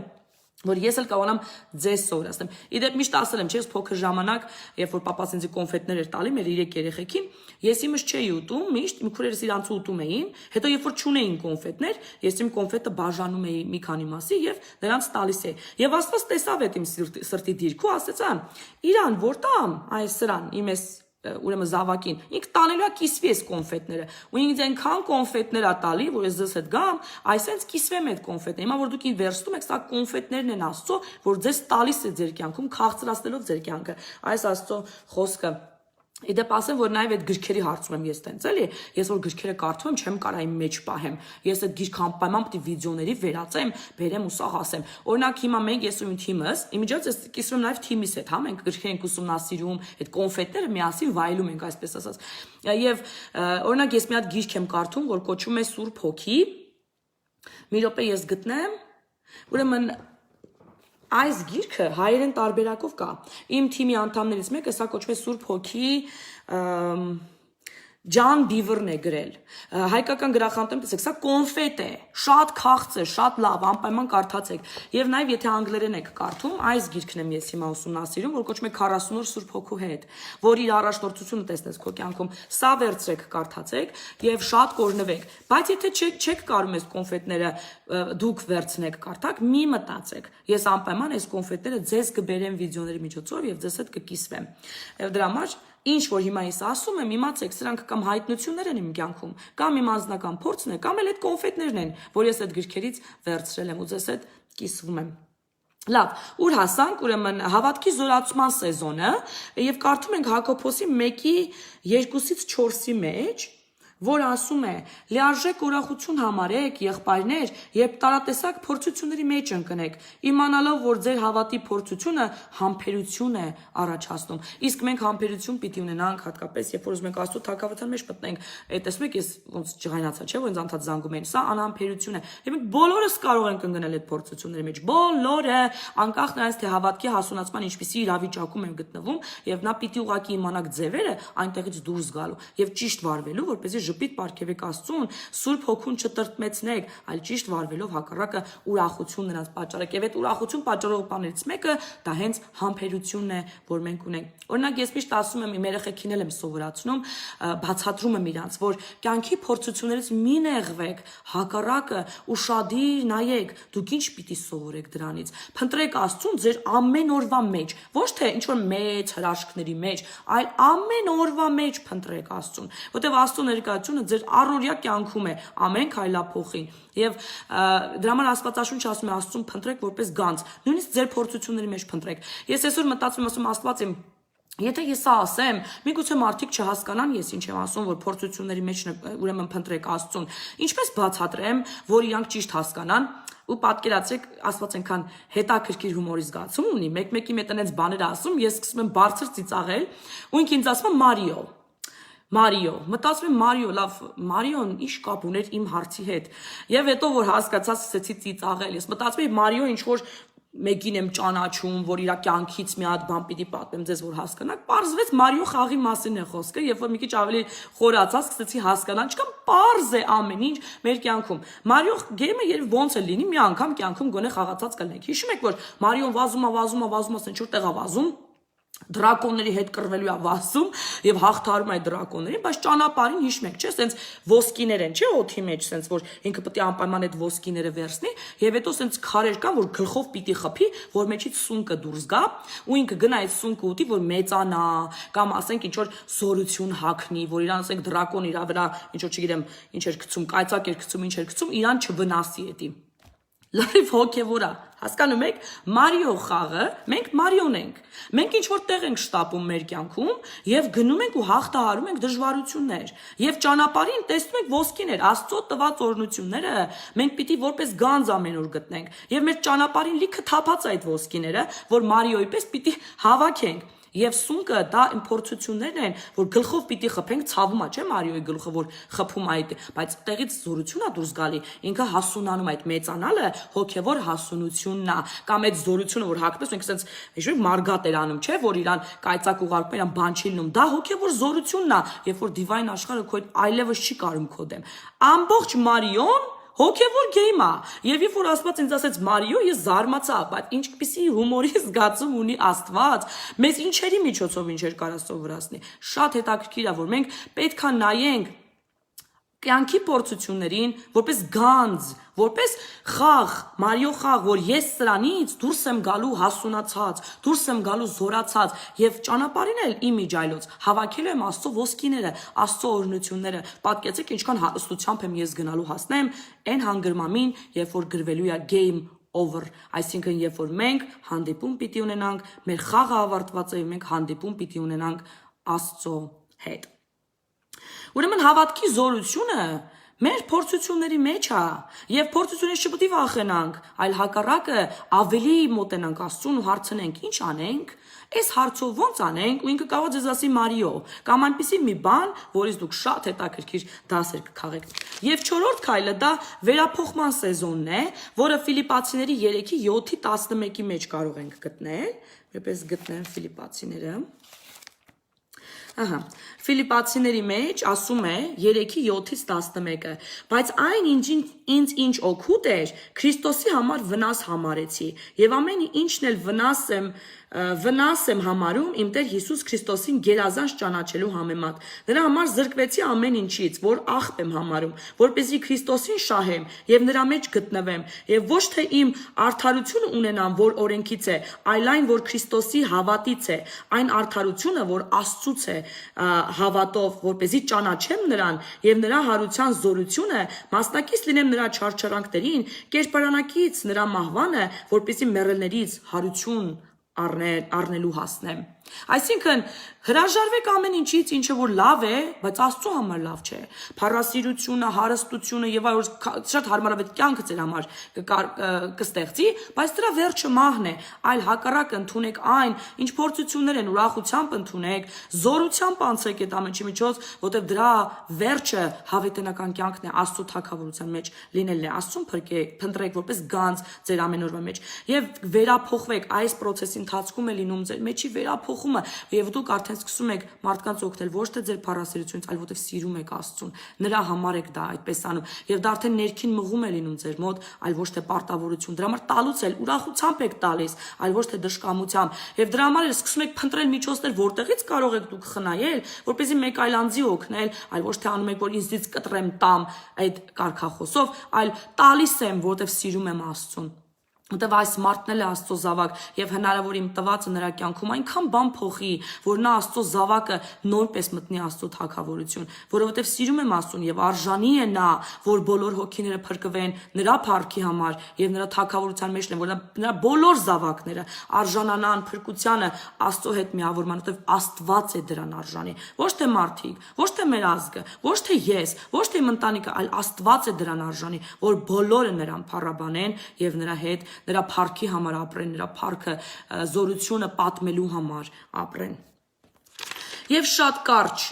որ ես էլ կարողանամ ձեզ սովորացնեմ։ Իդեպ միշտ ասել եմ, չէ՞, փոքր ժամանակ, երբ որ papas ինձ կոնֆետներ էր տալի մեր 3 երեխեքին, ես իմս չէի ուտում, միշտ իմ քուրերս իրանց ուտում էին, հետո երբ որ չունեին կոնֆետներ, ես իմ կոնֆետը բաժանում էի մի քանի մասի եւ նրանց տալիս էի։ Եվ Աստված տեսավ այդ իմ սրտի դիրքը, ասեց, Իրան, որ տամ, այս սրան, իմ էս ուրեմն զավակին, ինքը տանելու է կիսվի այս կոնֆետները։ Ու ինձ այնքան կոնֆետներ ա տալի, որ ես ձեզ հետ գամ, այսենց կիսվեմ այդ կոնֆետները։ Հիմա որ դուք ին վերստում եք, սա կոնֆետներն են Աստծո, որ ձեզ տալիս է ձեր կյանքում, քաղցրացնելով ձեր կյանքը։ Այս Աստծո խոսքը Իդեպ ասեմ, որ նաև այդ գրքերի հարցում եմ ես տենց, էլի, ես որ գրքերը կարդում եմ, չեմ կարա իմ մեջ պահեմ։ Ես այդ գիրքը անպայման պետք է վիդեոների վերածեմ, բերեմ ու սաղ ասեմ։ Օրինակ հիմա մենք ես ու իմ թիմս, իմիջիայլոց ես կիսվում եմ նաև թիմիս հետ, հա, մենք գրքեր ենք ուսումնասիրում, այդ կոնֆետները միասին վայելում ենք, այսպես ասած։ Եվ օրինակ ես մի հատ գիրք եմ կարդում, որ կոչվում է Սուրբ Հոգի։ Մի րոպե ես գտնեմ, ուրեմն Այս գիրքը հայերեն տարբերակով կա։ Իմ թիմի անդամներից մեկը սա կոչվում է Սուրբ Հոգի Ջան Բիվերն է գրել։ Հայկական գրախանութում տեսեք, սա կոնֆետ է, շատ քաղցր, շատ լավ, անպայման կարդացեք։ Եվ նաև եթե անգլերեն եք կարդում, այս գիրքն եմ ես հիմա ուսումնասիրում, որ կոչվում է 40 օր Սուրբ Հոգու հետ, որ իր առաջնորդությունը տեսնես քո կյանքում, սա վերցրեք, կարդացեք եւ շատ կօրհնվեք։ Բայց եթե չեք կարում այս կոնֆետները դուք վերցնեք, կարդաք, մի մտածեք։ Ես անպայման այս կոնֆետները ձեզ կբերեմ վիդեոների միջոցով եւ ձեզ հետ կկիսվեմ։ Եվ դրա համար Ինչ որ հիմա ես ասում եմ, իմացեք, սրանք կամ հայտնություններ են իմ կյանքում, կամ իմ անձնական փորձն է, կամ էլ այդ կոնֆետներն են, որ ես այդ գրքերից վերցրել եմ ու ձեզ հետ կիսվում եմ։ Լավ, ուր հասանք, ուրեմն հավատքի զորացման սեզոնը, եւ կարդում ենք Հակոբոսի 1:2-ից 4-ի մեջ, որ ասում է. լիարժեք ուրախություն համարեք, եղբայրներ, երբ տարատեսակ փորձությունների մեջ ընկնեք, իմանալով, որ ձեր հավատի փորձությունը համբերություն է առաջացնում։ Իսկ մենք համբերություն պիտի ունենանք հատկապես, երբ որ ուզում ենք Աստծո թագավորության մեջ մտնենք, տեսնում եք, ես ոնց ջղայնացա, չէ՞, որ ինձ անդադ զանգում են, սա անհամբերություն է։ Եվ մենք բոլորս կարող ենք ընկնել այդ փորձությունների մեջ, բոլորը, անկախ նրանից թե հավատքի հասունացման ինչպիսի իրավիճակում են գտնվում, եւ նա պիտի ուղակի իմանաք ձևերը այնտեղից դուրս գալու եւ ճիշտ վարվելու, որպեսզի ժպիտ պարգևեք Աստծուն, Սուրբ Հոգուն չտրտմեցնեք, այլ ճիշտ վարվելով հակառակը ուրախություն նրանց պատճառեք։ Եվ այդ ուրախություն պատճառող բաներից մեկը դա հենց համբերությունն է, որ մենք ունենք։ Օրինակ ես միշտ ասում եմ, իմ երեխեքին էլ եմ սովորացնում, բացատրում եմ իրանց, որ կյանքի փորձություններից մի նեղվեք, հակառակը ուշադիր նայեք, դուք ինչ պիտի սովորեք դրանից։ Փնտրեք Աստծուն ձեր ամեն օրվա մեջ, ոչ թե ինչ որ մեծ հրաշքների մեջ, այլ ամեն օրվա մեջ փնտրեք Աստծուն, որտեղ Աստծո ներկայությունը ձեր առօրյա կյանքում է, ամեն քայլափոխին։ Եվ դրա համար Աստվածաշունչը ասում է Աստծուն փնտրեք որպես գանձ, նույնիսկ ձեր փորձությունների մեջ փնտրեք։ Ես այսօր մտածում եմ, ասում Աստված իմ Եթե ես սա ասեմ, միգուցե մարդիկ չհասկանան ես ինչ եմ ասում, որ փորձությունների մեջ ուրեմն փնտրեք Աստծուն։ Ինչպես բացատրեմ, որ իրանք ճիշտ հասկանան, ու պատկերացրեք, Աստված այնքան հետաքրքիր հումորի զգացում ունի, մեկ-մեկի հետ այնպես բաներ ասում, ես սկսում եմ բարձր ծիծաղել, ու ինքը ինձ ասում է Մարիո, մտածում եմ Մարիո, լավ, Մարիոն ինչ կապ ուներ իմ հարցի հետ։ Եվ հետո որ հասկացա, սկսեցի ծիծաղել։ Ես մտածում եմ Մարիո ինչ որ մեկին եմ ճանաչում, որ իր կյանքից մի հատ բան պիտի պատմեմ ձեզ, որ հասկանաք։ Պարզվեց Մարիո խաղի մասին է խոսքը, երբ որ մի քիչ ավելի խորացա, սկսեցի հասկանալ, չկա պարզ է ամեն ինչ մեր կյանքում։ Մարիո գեյմը երբ ոնց է լինի, մի անգամ կյանքում գոնե խաղացած կլինեք։ Հիշում եք, որ Մարիոն վազում, ասեն չոր տեղ է վազում, դրակոնների հետ կռվելու է վազում եւ հաղթարում է դրակոններին, բայց ճանապարհին հիշում եք, չէ՞, սենց ոսկիներ են, չէ՞, օդի մեջ, սենց որ ինքը պետք է անպայման այդ ոսկիները վերցնի եւ հետո սենց քարեր կան, որ գլխով պիտի խփի, որ մեջից սունկը դուրս գա, ու ինքը գնա այդ սունկը ուտի, որ մեծանա, կամ ասենք ինչ որ զորություն հագնի, որ իրան ասենք դրակոն իր վրա ինչ որ չգիտեմ, ինչ էր գցում, կայծակ էր գցում, ինչ էր գցում, իրան չվնասի էդի։ Լավ հոգևոր է, հասկանում եք, Մարիո խաղը, մենք Մարիոն ենք, մենք ինչ որ տեղ ենք շտապում մեր կյանքում եւ գնում ենք ու հաղթահարում ենք դժվարություններ եւ ճանապարհին տեսնում ենք ոսկիներ, Աստծո տված օրհնությունները մենք պիտի որպես գանձ ամեն օր գտնենք եւ մեր ճանապարհին լիքը թափած այդ ոսկիները, որ Մարիոյի պես պիտի հավաքենք։ Եվ սունկը դա փորձություններն են, որ գլխով պիտի խփենք, ցավում է, չէ՞ Մարիոյի գլխը, որ խփում այդ, բայց տեղից զորություն է դուրս գալի, ինքը հասունանում այդ մեծանալը հոգևոր հասունությունն է, կամ այդ զորությունը, որ հակպես ենք ասենց, հիշու՞եք մարգատ էր անում, չէ՞, որ իրան կայծակ ուղարկում, իրան բան չի լինում, դա հոգևոր զորությունն է, երբ որ դիվայն աշխարհը քո այլևս չի կարում քո դեմ։ Ամբողջ Մարիոն հոգևոր գեյմ է, եւ երբ որ Աստված ինձ ասեց Մարիո, ես զարմացա, բայց ինչպիսի հումորի զգացում ունի Աստված, մեզ ինչերի միջոցով ինչեր կարա սովորացնի։ Շատ հետաքրքիր է, որ մենք պետքա նայենք կյանքի փորձություններին, որպես գանձ, որպես խաղ, Մարիո խաղ, որ ես սրանից դուրս եմ գալու հասունացած, դուրս եմ գալու զորացած եւ ճանապարհին էլ իմիջայլոց հավաքելու եմ Աստծո ոսկիները, Աստծո օրհնությունները։ Պատկերացեք ինչքան հարստությամբ եմ ես գնալու հասնեմ այն հանգրմամին, երբ որ գրվելու է game over, այսինքն երբ որ մենք հանդիպում պիտի ունենանք, մեր խաղը ավարտված է, մենք հանդիպում պիտի ունենանք Աստծո հետ։ Ուրեմն հավատքի զորությունը մեր փորձությունների մեջ է, եւ փորձությունից չպետք է վախենանք, այլ հակառակը ավելի մոտենանք Աստծուն ու հարցնենք, ինչ անենք, այս հարցով ոնց անենք, ու ինքը կարող է ձեզ ասի Մարիո, կամ այնպիսի մի բան, որից դուք շատ հետաքրքիր դասեր կքաղեք։ Եվ 4-րդ քայլը դա վերափոխման սեզոնն է, որը Ֆիլիպացիների 3:7-11-ի մեջ կարող ենք գտնել, որպես գտնեմ Ֆիլիպացիները։ Ահա, Ֆիլիպացիների մեջ ասում է 3:7-11-ը, բայց այն ինձ ինչ օգուտ էր, Քրիստոսի համար վնաս համարեցի, եւ ամեն ինչն էլ վնաս եմ համարում իմ Տեր Հիսուս Քրիստոսին գերազանց ճանաչելու համեմատ։ Նրա համար զրկվեցի ամեն ինչից, որ աղբ եմ համարում, որպեսզի Քրիստոսին շահեմ եւ նրա մեջ գտնվեմ, եւ ոչ թե իմ արդարությունը ունենամ, որ օրենքից է, այլ այն, որ Քրիստոսի հավատից է, այն արդարությունը, որ Աստծուց է, հավատով, որպեսզի ճանաչեմ նրան եւ նրա հարության զորությունը, մասնակից լինեմ նրա չարչարանքներին, կերպարանակից նրա մահվանը, որպեսզի մեռելներից հարություն առնելու հասնեմ։ Այսինքն հրաժարվեք ամեն ինչից, ինչը որ լավ է, բայց Աստծո համար լավ չէ։ Փառասիրությունը, հարստությունը եւ այլ շատ հարմարավետ կյանքը ձեր համար կստեղծի, բայց դրա վերջը մահն է, այլ հակառակը ընդունեք այն, ինչ փորձություններ են, ուրախությամբ ընդունեք, զորությամբ անցեք այդ ամենի միջոց, որտեղ դրա վերջը հավիտենական կյանքն է, Աստծո թագավորության մեջ լինելն է։ Աստծուն փնտրեք որպես գանձ ձեր ամեն օրվա մեջ եւ վերափոխվեք այս process-ի ընթացքում է լինում ձեր մեջի վերափոխումը եւ դուք արդեն սկսում եք մարդկանց օգնել ոչ թե ձեր փառասիրությունից, այլ որտեղ սիրում եք Աստծուն, նրա համար եք դա այդպես անում եւ դա արդեն ներքին մղում է լինում ձեր մոտ, այլ ոչ թե պարտավորություն։ Դրա համար տալուց էլ ուրախությամբ եք տալիս, այլ ոչ թե դժկամությամբ եւ դրա համար էլ սկսում եք փնտրել միջոցներ, որտեղից կարող եք դուք խնայել, որպեսզի մեկ այլ անձի օգնել, այլ ոչ թե անում եք, որ ինձից կտրեմ տամ այդ կարգախոսով, այլ տալիս եմ, որտեղ սիրում եմ Աստծուն։ Որտեւ այս մարդն էլ է Աստծո զավակ եւ հնարավոր իմ տվածը նրա կյանքում այնքան բան փոխի, որ նա Աստծո զավակը նորպես մտնի Աստծո թագավորություն, որովհետեւ սիրում եմ Աստծուն եւ արժանի է նա, որ բոլոր հոգիները փրկվեն նրա փառքի համար եւ նրա թագավորության մեջ են, որ նրա բոլոր զավակները արժանանան փրկությանը Աստծո հետ միավորման, որտեւ Աստված է դրան արժանի, ոչ թե մարդիկ, ոչ թե մեր ազգը, ոչ թե ես, ոչ թե իմ ընտանիքը, այլ Աստված է դրան արժանի, որ բոլորը նրան փառաբանեն եւ նրա հետ նրա փառքի համար ապրեն, նրա փառքը զորությունը պատմելու համար ապրեն։ Եվ շատ կարճ,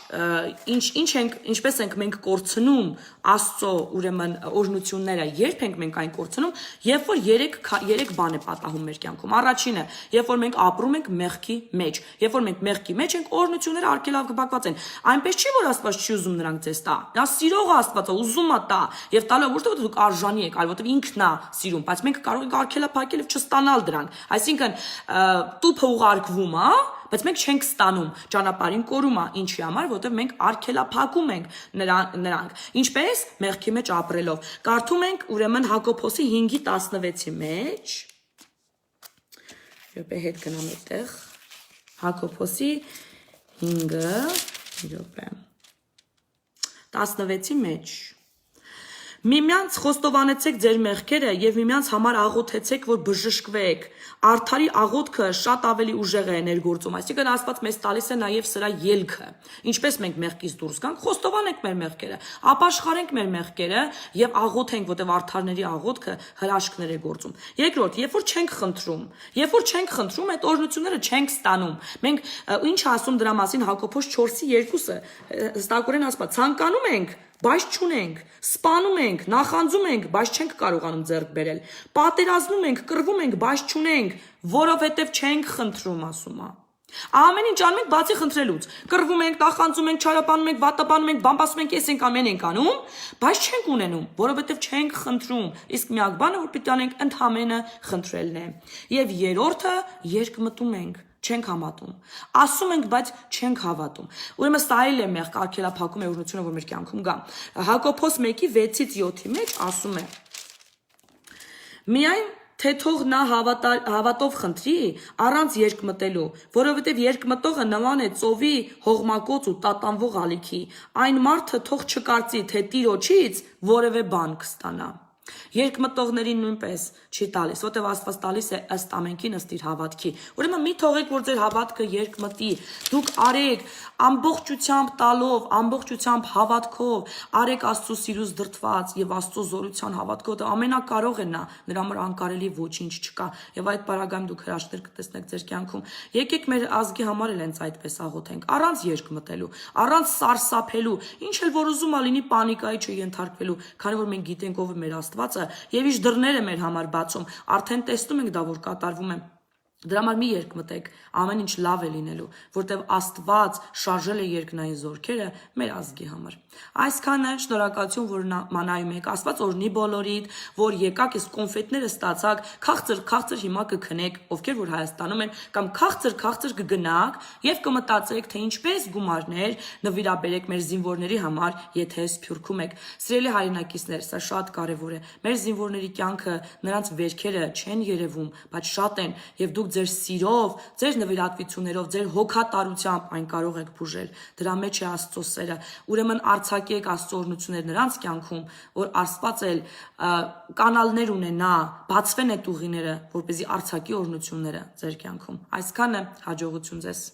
ինչպես ենք մենք կորցնում Աստծո ուրեմն օրհնությունները, երբ ենք մենք այն կորցնում, երբ որ 3 բան է պատահում մեր կյանքում։ Առաջինը, երբ որ մենք ապրում ենք մեղքի մեջ, երբ որ մենք մեղքի մեջ ենք, օրհնությունները արգելափակված են։ Այնպես չի, որ Աստված չի ուզում նրանք ձեզ տա։ Նա սիրող Աստված է, ուզում է տա, եւ տալու ոչ թե դուք արժանի եք, այլ որտեղ ինքն է սիրում, բայց մենք կարող ենք արգելափակել եւ չստանալ դրանք։ Այսինքն տուփը ուղարկվում է, բայց մենք չենք ստանում, ճանապարհին կորում է, ինչի համար, որովհետև մենք արգելափակում ենք նրանք։ Ինչպես մեղքի մեջ ապրելով։ Կարդում ենք ուրեմն Հակոբոսի 5:16-ի մեջ։ Րոպե հետ գնամ այդտեղ։ Հակոբոսի 5:16-ի մեջ։ Միմյանց խոստովանեցեք ձեր մեղքերը եւ միմյանց համար աղոթեցեք, որ բժշկվեք։ Արդարի աղոթքը շատ ավելի ուժեղ է ներգործում, այսինքն Աստված մեզ տալիս է նաեւ սրա ելքը։ Ինչպես մենք մեղքից դուրս գանք, խոստովանենք մեր մեղքերը, ապաշխարենք մեր մեղքերը եւ աղոթենք, որտեղ արդարների աղոթքը հրաշքներ է գործում։ Երկրորդ, երբ որ չենք խնդրում, այդ օրհնությունները չենք ստանում։ Մենք ինչ ասում դրա մասին Հակոբոս 4:2-ը, հստակորեն ասված, ցանկանում ենք, բայց չունենք, սպանում ենք, նախանձում ենք, բայց չենք կարողանում ձեռք բերել, պատերազմում ենք, կռվում ենք, բայց չունենք, որովհետև չենք խնդրում, ասում է։ Ամեն ինչ անում ենք բացի խնդրելուց, կռվում ենք, նախանձում ենք, չարապանում ենք, վատապանում ենք, բամբասում ենք, ես ենք ամեն ենք անում, բայց չենք ունենում, որովհետև չենք խնդրում, իսկ միակ բանը, որ պիտի անենք, ընդհանրապես խնդրելն է։ Եվ երրորդը, երկմտում ենք։ չենք համատում։ Ասում ենք, բայց չենք հավատում։ Ուրեմն սա էլ է մեղ կարգելափակում է օրհնությունը, որ մեր կյանքում գա։ Հակոբոս 1:6-ից 7-ի մեջ ասում է. Միայն թե թող նա հավատով խնդրի, առանց երկմտելու, որովհետև երկմտողը նման է ծովի հողմակոծ ու տատանվող ալիքի, այն մարդը թող չկարծի, թե Տիրոջից որևէ բան կստանա։ Երկմտողներին նույնպես չի տալիս, որտեղ Աստված տալիս է ըստ ամենքին ըստ իր հավատքի։ Ուրեմն մի թողեք, որ ձեր հավատքը երկմտի, դուք արեք ամբողջությամբ տալով, ամբողջությամբ հավատքով, արեք Աստծո սիրուց դրդված եւ Աստծո զորության հավատքով, դա ամենակարող է նա, նրա համար անկարելի ոչինչ չկա։ Եվ այդ պարագայում դուք հրաշքներ կտեսնեք ձեր կյանքում։ Եկեք մեր ազգի համար էլ հենց այդպես աղոթենք, առանց երկմտելու, առանց սարսափելու, ինչ էլ որ ուզում ա լինի պանիկայի չենթարկվելու, քանի որ մենք գիտենք ով է մեր Աստվածը եւ իր դռները մեր համար բացում, արդեն տեսնում ենք դա որ կատարվում է։ Դրա համար մի երկմտեք, ամեն ինչ լավ է լինելու, որտեվ Աստված շարժել է երկնային զորքերը մեր ազգի համար։ Այսքանը շնորհակալություն, որ մանայում եք, Աստված օրհնի բոլորիդ, որ եկաք այս կոնֆետները ստացաք, քաղցր հիմա կքնեք, ովքեր որ Հայաստանում են, կամ քաղցր կգնաք եւ կմտածեք, թե ինչպես գումարներ նվիրաբերեք մեր զինվորների համար, եթե սփյուռքում եք։ Սիրելի հայրենակիցներ, սա շատ կարեւոր է։ Մեր զինվորների կյանքը, նրանց վերքերը չեն երևում, բայց շատ են եւ դուք ձեր սիրով, ձեր նվիրատվություններով, ձեր հոգատարությամբ այն կարող եք բուժել։ Դրա մեջ է Աստծո սերը։ Ուրեմն արձակեք Աստծո օրհնություններ նրանց կյանքում, որ Աստված էլ կանալներ ունենա, բացվեն այդ ուղիները, որպեսզի արձակի օրհնությունները ձեր կյանքում։ Այսքանը հաջողություն ձեզ։